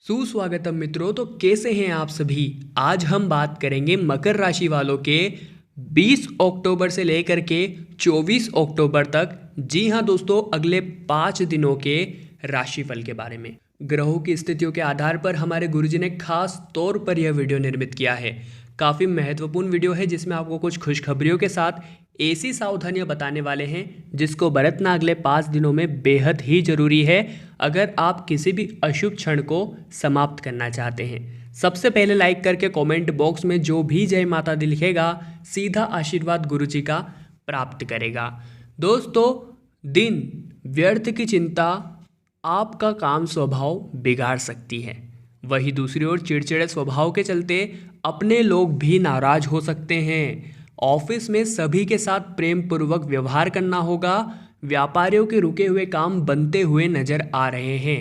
सुस्वागतम मित्रों। तो कैसे हैं आप सभी। आज हम बात करेंगे मकर राशि वालों के 20 अक्टूबर से लेकर के 24 अक्टूबर तक। जी हाँ दोस्तों, अगले 5 दिनों के राशिफल के बारे में। ग्रहों की स्थितियों के आधार पर हमारे गुरुजी ने खास तौर पर यह वीडियो निर्मित किया है। काफ़ी महत्वपूर्ण वीडियो है जिसमें आपको कुछ खुशखबरियों के साथ ऐसी सावधानियां बताने वाले हैं जिसको बरतना अगले 5 दिनों में बेहद ही जरूरी है अगर आप किसी भी अशुभ क्षण को समाप्त करना चाहते हैं। सबसे पहले लाइक करके कमेंट बॉक्स में जो भी जय माता दी लिखेगा सीधा आशीर्वाद गुरुजी का प्राप्त करेगा। दोस्तों, दिन व्यर्थ की चिंता आपका काम स्वभाव बिगाड़ सकती है। वही दूसरी ओर चिड़चिड़े स्वभाव के चलते अपने लोग भी नाराज हो सकते हैं। ऑफिस में सभी के साथ प्रेम पूर्वक व्यवहार करना होगा। व्यापारियों के रुके हुए काम बनते हुए नजर आ रहे हैं।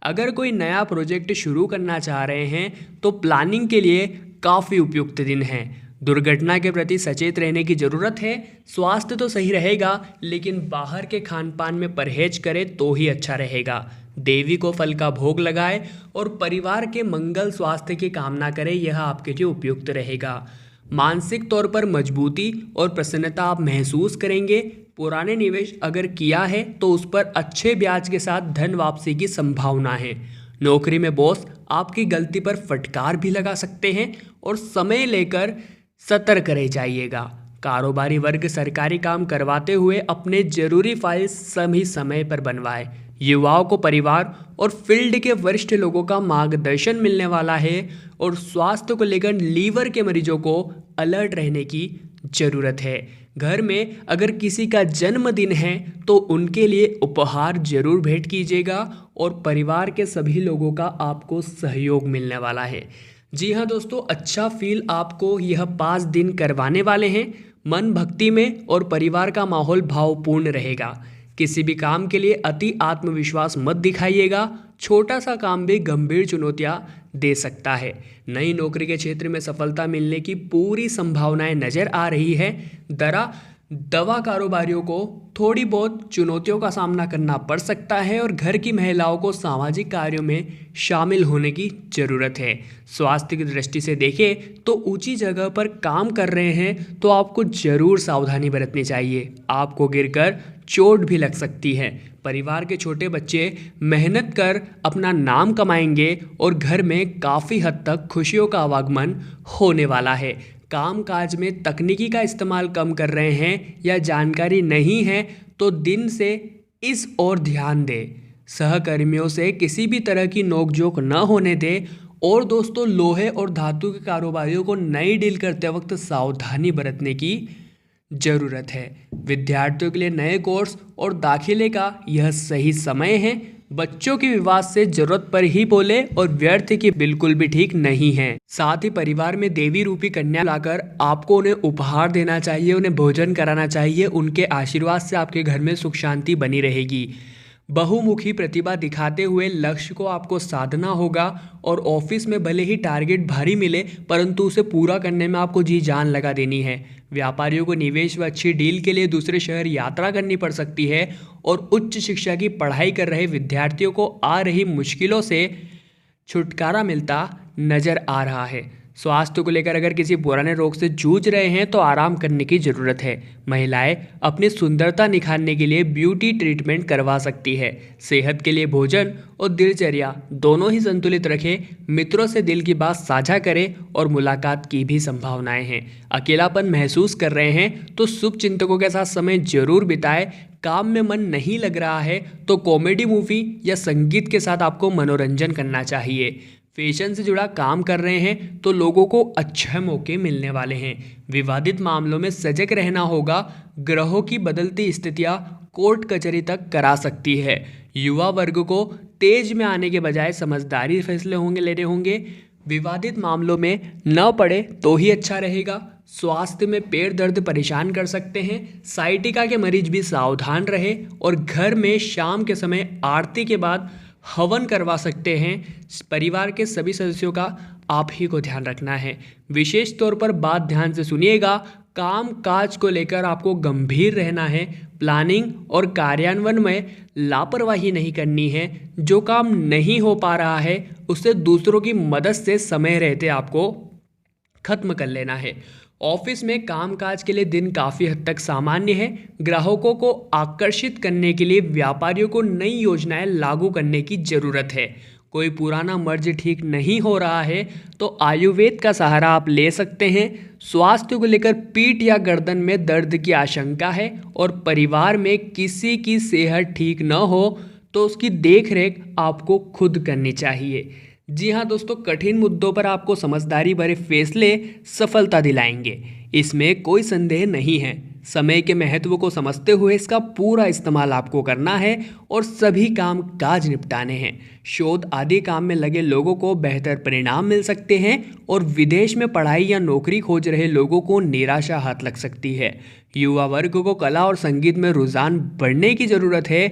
अगर कोई नया प्रोजेक्ट शुरू करना चाह रहे हैं तो प्लानिंग के लिए काफ़ी उपयुक्त दिन है। दुर्घटना के प्रति सचेत रहने की ज़रूरत है। स्वास्थ्य तो सही रहेगा लेकिन बाहर के खान पान में परहेज करें तो ही अच्छा रहेगा। देवी को फल का भोग लगाए और परिवार के मंगल स्वास्थ्य की कामना करें, यह आपके लिए उपयुक्त रहेगा। मानसिक तौर पर मजबूती और प्रसन्नता आप महसूस करेंगे। पुराने निवेश अगर किया है तो उस पर अच्छे ब्याज के साथ धन वापसी की संभावना है। नौकरी में बॉस आपकी गलती पर फटकार भी लगा सकते हैं और समय लेकर सतर्क रह जाइएगा। कारोबारी वर्ग सरकारी काम करवाते हुए अपने जरूरी फाइल सभी समय पर बनवाए। युवाओं को परिवार और फील्ड के वरिष्ठ लोगों का मार्गदर्शन मिलने वाला है और स्वास्थ्य को लेकर लीवर के मरीजों को अलर्ट रहने की जरूरत है। घर में अगर किसी का जन्मदिन है तो उनके लिए उपहार जरूर भेंट कीजिएगा और परिवार के सभी लोगों का आपको सहयोग मिलने वाला है। जी हाँ दोस्तों, अच्छा फील आपको यह 5 दिन करवाने वाले हैं। मन भक्ति में और परिवार का माहौल भावपूर्ण रहेगा। किसी भी काम के लिए अति आत्मविश्वास मत दिखाइएगा। छोटा सा काम भी गंभीर चुनौतियां दे सकता है। नई नौकरी के क्षेत्र में सफलता मिलने की पूरी संभावनाएं नजर आ रही है। दवा कारोबारियों को थोड़ी बहुत चुनौतियों का सामना करना पड़ सकता है और घर की महिलाओं को सामाजिक कार्यों में शामिल होने की ज़रूरत है। स्वास्थ्य की दृष्टि से देखें तो ऊंची जगह पर काम कर रहे हैं तो आपको ज़रूर सावधानी बरतनी चाहिए। आपको गिरकर चोट भी लग सकती है। परिवार के छोटे बच्चे मेहनत कर अपना नाम कमाएंगे और घर में काफ़ी हद तक खुशियों का आवागमन होने वाला है। काम काज में तकनीकी का इस्तेमाल कम कर रहे हैं या जानकारी नहीं है तो दिन से इस ओर ध्यान दें। सहकर्मियों से किसी भी तरह की नोकझोंक न होने दें। और दोस्तों, लोहे और धातु के कारोबारियों को नई डील करते वक्त सावधानी बरतने की ज़रूरत है। विद्यार्थियों के लिए नए कोर्स और दाखिले का यह सही समय है। बच्चों के विवाद से जरूरत पर ही बोले और व्यर्थ की बिल्कुल भी ठीक नहीं है। साथ ही परिवार में देवी रूपी कन्या लाकर आपको उन्हें उपहार देना चाहिए, उन्हें भोजन कराना चाहिए। उनके आशीर्वाद से आपके घर में सुख शांति बनी रहेगी। बहुमुखी प्रतिभा दिखाते हुए लक्ष्य को आपको साधना होगा और ऑफिस में भले ही टारगेट भारी मिले परंतु उसे पूरा करने में आपको जी जान लगा देनी है। व्यापारियों को निवेश व अच्छी डील के लिए दूसरे शहर यात्रा करनी पड़ सकती है और उच्च शिक्षा की पढ़ाई कर रहे विद्यार्थियों को आ रही मुश्किलों से छुटकारा मिलता नजर आ रहा है। स्वास्थ्य को लेकर अगर किसी पुराने रोग से जूझ रहे हैं तो आराम करने की ज़रूरत है। महिलाएं अपनी सुंदरता निखारने के लिए ब्यूटी ट्रीटमेंट करवा सकती है। सेहत के लिए भोजन और दिनचर्या दोनों ही संतुलित रखें। मित्रों से दिल की बात साझा करें और मुलाकात की भी संभावनाएं हैं। अकेलापन महसूस कर रहे हैं तो शुभ चिंतकों के साथ समय जरूर बिताएं। काम में मन नहीं लग रहा है तो कॉमेडी मूवी या संगीत के साथ आपको मनोरंजन करना चाहिए। फैशन से जुड़ा काम कर रहे हैं तो लोगों को अच्छे मौके मिलने वाले हैं। विवादित मामलों में सजग रहना होगा। ग्रहों की बदलती स्थितियां कोर्ट कचहरी तक करा सकती है। युवा वर्ग को तेज में आने के बजाय समझदारी फैसले लेने होंगे। विवादित मामलों में न पड़े तो ही अच्छा रहेगा। स्वास्थ्य में पेट दर्द परेशान कर सकते हैं। साइटिका के मरीज भी सावधान रहे और घर में शाम के समय आरती के बाद हवन करवा सकते हैं। परिवार के सभी सदस्यों का आप ही को ध्यान रखना है। विशेष तौर पर बात ध्यान से सुनिएगा। काम काज को लेकर आपको गंभीर रहना है। प्लानिंग और कार्यान्वयन में लापरवाही नहीं करनी है। जो काम नहीं हो पा रहा है उसे दूसरों की मदद से समय रहते आपको खत्म कर लेना है। ऑफिस में कामकाज के लिए दिन काफ़ी हद तक सामान्य है। ग्राहकों को आकर्षित करने के लिए व्यापारियों को नई योजनाएं लागू करने की ज़रूरत है। कोई पुराना मर्ज ठीक नहीं हो रहा है तो आयुर्वेद का सहारा आप ले सकते हैं। स्वास्थ्य को लेकर पीठ या गर्दन में दर्द की आशंका है और परिवार में किसी की सेहत ठीक न हो तो उसकी देखरेख आपको खुद करनी चाहिए। जी हाँ दोस्तों, कठिन मुद्दों पर आपको समझदारी भरे फैसले सफलता दिलाएंगे, इसमें कोई संदेह नहीं है। समय के महत्व को समझते हुए इसका पूरा इस्तेमाल आपको करना है और सभी काम काज निपटाने हैं। शोध आदि काम में लगे लोगों को बेहतर परिणाम मिल सकते हैं और विदेश में पढ़ाई या नौकरी खोज रहे लोगों को निराशा हाथ लग सकती है। युवा वर्ग को कला और संगीत में रुझान बढ़ने की ज़रूरत है।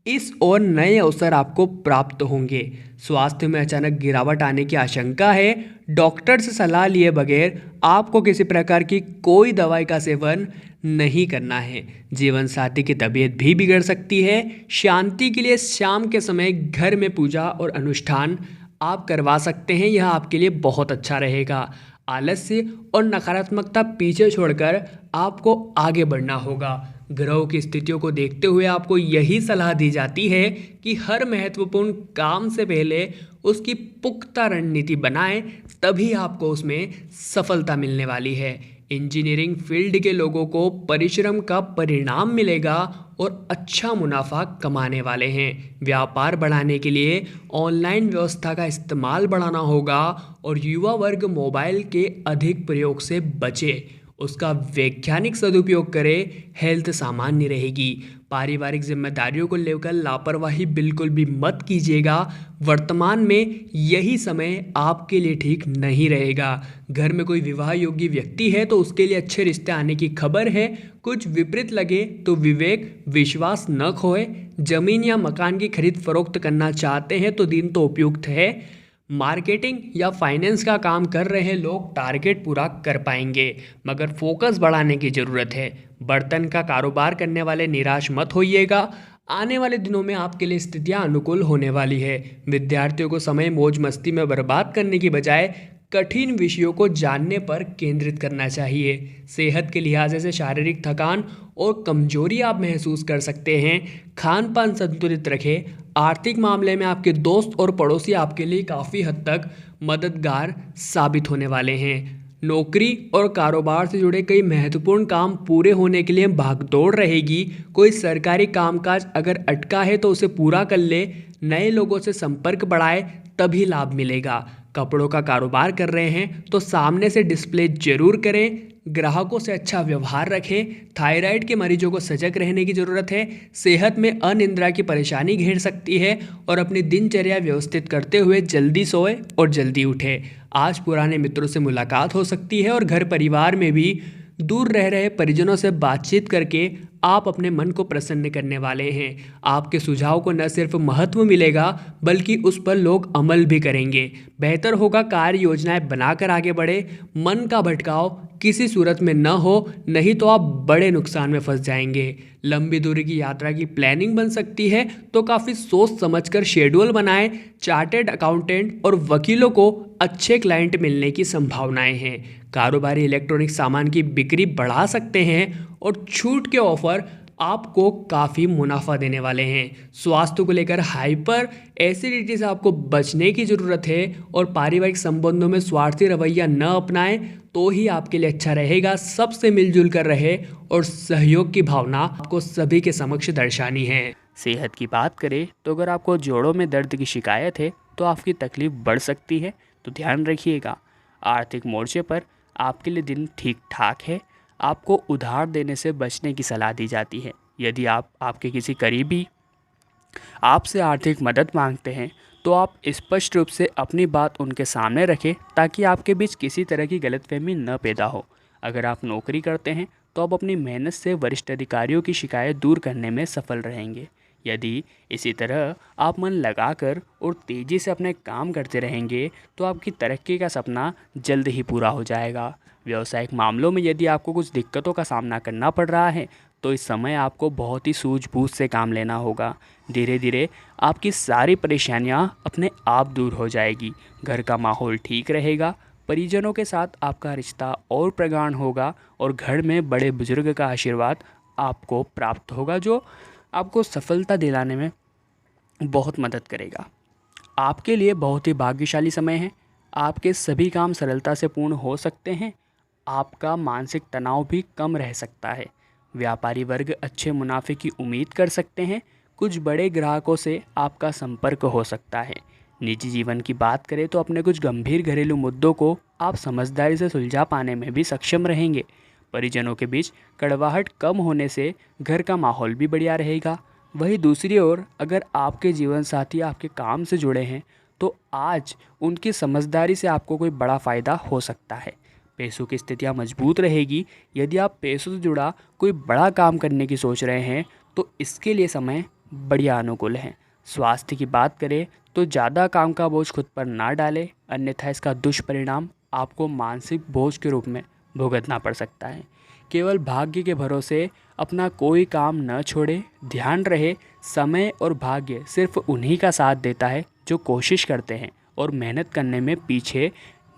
इस और नए अवसर आपको प्राप्त होंगे। स्वास्थ्य में अचानक गिरावट आने की आशंका है। डॉक्टर से सलाह लिए बगैर आपको किसी प्रकार की कोई दवाई का सेवन नहीं करना है। जीवन साथी की तबीयत भी बिगड़ सकती है। शांति के लिए शाम के समय घर में पूजा और अनुष्ठान आप करवा सकते हैं, यह आपके लिए बहुत अच्छा रहेगा। आलस्य और नकारात्मकता पीछे छोड़कर आपको आगे बढ़ना होगा। ग्रहों की स्थितियों को देखते हुए आपको यही सलाह दी जाती है कि हर महत्वपूर्ण काम से पहले उसकी पुख्ता रणनीति बनाएं, तभी आपको उसमें सफलता मिलने वाली है। इंजीनियरिंग फील्ड के लोगों को परिश्रम का परिणाम मिलेगा और अच्छा मुनाफा कमाने वाले हैं। व्यापार बढ़ाने के लिए ऑनलाइन व्यवस्था का इस्तेमाल बढ़ाना होगा और युवा वर्ग मोबाइल के अधिक प्रयोग से बचे, उसका वैज्ञानिक सदुपयोग करे। हेल्थ सामान्य रहेगी। पारिवारिक जिम्मेदारियों को लेकर लापरवाही बिल्कुल भी मत कीजिएगा। वर्तमान में यही समय आपके लिए ठीक नहीं रहेगा। घर में कोई विवाह योग्य व्यक्ति है तो उसके लिए अच्छे रिश्ते आने की खबर है। कुछ विपरीत लगे तो विवेक विश्वास न खोए। जमीन या मकान की खरीद फरोख्त करना चाहते हैं तो दिन तो उपयुक्त है। मार्केटिंग या फाइनेंस का काम कर रहे लोग टारगेट पूरा कर पाएंगे, मगर फोकस बढ़ाने की ज़रूरत है। बर्तन का कारोबार करने वाले निराश मत होइएगा। आने वाले दिनों में आपके लिए स्थितियां अनुकूल होने वाली है। विद्यार्थियों को समय मौज मस्ती में बर्बाद करने की बजाय कठिन विषयों को जानने पर केंद्रित करना चाहिए। सेहत के लिहाज से शारीरिक थकान और कमजोरी आप महसूस कर सकते हैं। खान पान संतुलित रखें। आर्थिक मामले में आपके दोस्त और पड़ोसी आपके लिए काफ़ी हद तक मददगार साबित होने वाले हैं। नौकरी और कारोबार से जुड़े कई महत्वपूर्ण काम पूरे होने के लिए भागदौड़ रहेगी। कोई सरकारी कामकाज अगर अटका है तो उसे पूरा कर ले। नए लोगों से संपर्क बढ़ाए, तभी लाभ मिलेगा। कपड़ों का कारोबार कर रहे हैं तो सामने से डिस्प्ले जरूर करें। ग्राहकों से अच्छा व्यवहार रखें। थायराइड के मरीजों को सजग रहने की ज़रूरत है। सेहत में अनिद्रा की परेशानी घेर सकती है और अपनी दिनचर्या व्यवस्थित करते हुए जल्दी सोए और जल्दी उठे। आज पुराने मित्रों से मुलाकात हो सकती है और घर परिवार में भी दूर रह रहे परिजनों से बातचीत करके आप अपने मन को प्रसन्न करने वाले हैं। आपके सुझाव को न सिर्फ महत्व मिलेगा बल्कि उस पर लोग अमल भी करेंगे। बेहतर होगा कार्य योजनाएं बनाकर आगे बढ़े। मन का भटकाव किसी सूरत में न हो, नहीं तो आप बड़े नुकसान में फंस जाएंगे। लंबी दूरी की यात्रा की प्लानिंग बन सकती है तो काफ़ी सोच समझकर शेड्यूल बनाएं। चार्टेड अकाउंटेंट और वकीलों को अच्छे क्लाइंट मिलने की संभावनाएं हैं। कारोबारी इलेक्ट्रॉनिक सामान की बिक्री बढ़ा सकते हैं और छूट के ऑफर आपको काफ़ी मुनाफा देने वाले हैं। स्वास्थ्य को लेकर हाइपर एसिडिटी से आपको बचने की ज़रूरत है और पारिवारिक संबंधों में स्वार्थी रवैया न अपनाएं तो ही आपके लिए अच्छा रहेगा। सबसे मिलजुल कर रहे और सहयोग की भावना आपको सभी के समक्ष दर्शानी है। सेहत की बात करें तो अगर आपको जोड़ों में दर्द की शिकायत है तो आपकी तकलीफ बढ़ सकती है, तो ध्यान रखिएगा। आर्थिक मोर्चे पर आपके लिए दिन ठीक ठाक है। आपको उधार देने से बचने की सलाह दी जाती है। यदि आपके किसी करीबी आपसे आर्थिक मदद मांगते हैं तो आप स्पष्ट रूप से अपनी बात उनके सामने रखें ताकि आपके बीच किसी तरह की गलतफहमी न पैदा हो। अगर आप नौकरी करते हैं तो आप अपनी मेहनत से वरिष्ठ अधिकारियों की शिकायत दूर करने में सफल रहेंगे। यदि इसी तरह आप मन लगाकर और तेज़ी से अपने काम करते रहेंगे तो आपकी तरक्की का सपना जल्द ही पूरा हो जाएगा। व्यावसायिक मामलों में यदि आपको कुछ दिक्कतों का सामना करना पड़ रहा है तो इस समय आपको बहुत ही सूझबूझ से काम लेना होगा। धीरे धीरे आपकी सारी परेशानियां अपने आप दूर हो जाएगी, घर का माहौल ठीक रहेगा, परिजनों के साथ आपका रिश्ता और प्रगाढ़ होगा और घर में बड़े बुजुर्ग का आशीर्वाद आपको प्राप्त होगा जो आपको सफलता दिलाने में बहुत मदद करेगा। आपके लिए बहुत ही भाग्यशाली समय है। आपके सभी काम सरलता से पूर्ण हो सकते हैं। आपका मानसिक तनाव भी कम रह सकता है। व्यापारी वर्ग अच्छे मुनाफे की उम्मीद कर सकते हैं। कुछ बड़े ग्राहकों से आपका संपर्क हो सकता है। निजी जीवन की बात करें तो अपने कुछ गंभीर घरेलू मुद्दों को आप समझदारी से सुलझा पाने में भी सक्षम रहेंगे। परिजनों के बीच कड़वाहट कम होने से घर का माहौल भी बढ़िया रहेगा। वहीं दूसरी ओर अगर आपके जीवन साथी आपके काम से जुड़े हैं तो आज उनकी समझदारी से आपको कोई बड़ा फ़ायदा हो सकता है। पैसों की स्थितियाँ मजबूत रहेगी। यदि आप पैसों से जुड़ा कोई बड़ा काम करने की सोच रहे हैं तो इसके लिए समय बढ़िया अनुकूल है। स्वास्थ्य की बात करें तो ज़्यादा काम का बोझ खुद पर ना डालें, अन्यथा इसका दुष्परिणाम आपको मानसिक बोझ के रूप में भुगतना पड़ सकता है। केवल भाग्य के भरोसे अपना कोई काम न छोड़े। ध्यान रहे, समय और भाग्य सिर्फ उन्हीं का साथ देता है जो कोशिश करते हैं और मेहनत करने में पीछे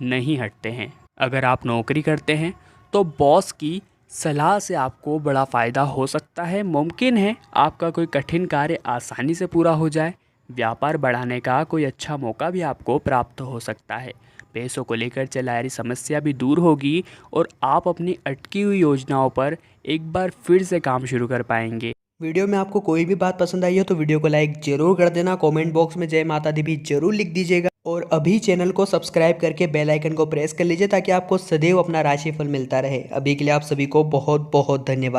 नहीं हटते हैं। अगर आप नौकरी करते हैं तो बॉस की सलाह से आपको बड़ा फ़ायदा हो सकता है। मुमकिन है आपका कोई कठिन कार्य आसानी से पूरा हो जाए। व्यापार बढ़ाने का कोई अच्छा मौका भी आपको प्राप्त हो सकता है। पैसों को लेकर चल रही समस्या भी दूर होगी और आप अपनी अटकी हुई योजनाओं पर एक बार फिर से काम शुरू कर पाएंगे। वीडियो में आपको कोई भी बात पसंद आई हो तो वीडियो को लाइक जरूर कर देना। कमेंट बॉक्स में जय माता दी भी जरूर लिख दीजिएगा और अभी चैनल को सब्सक्राइब करके बेल आइकन को प्रेस कर लीजिए ताकि आपको सदैव अपना राशिफल मिलता रहे। अभी के लिए आप सभी को बहुत बहुत धन्यवाद।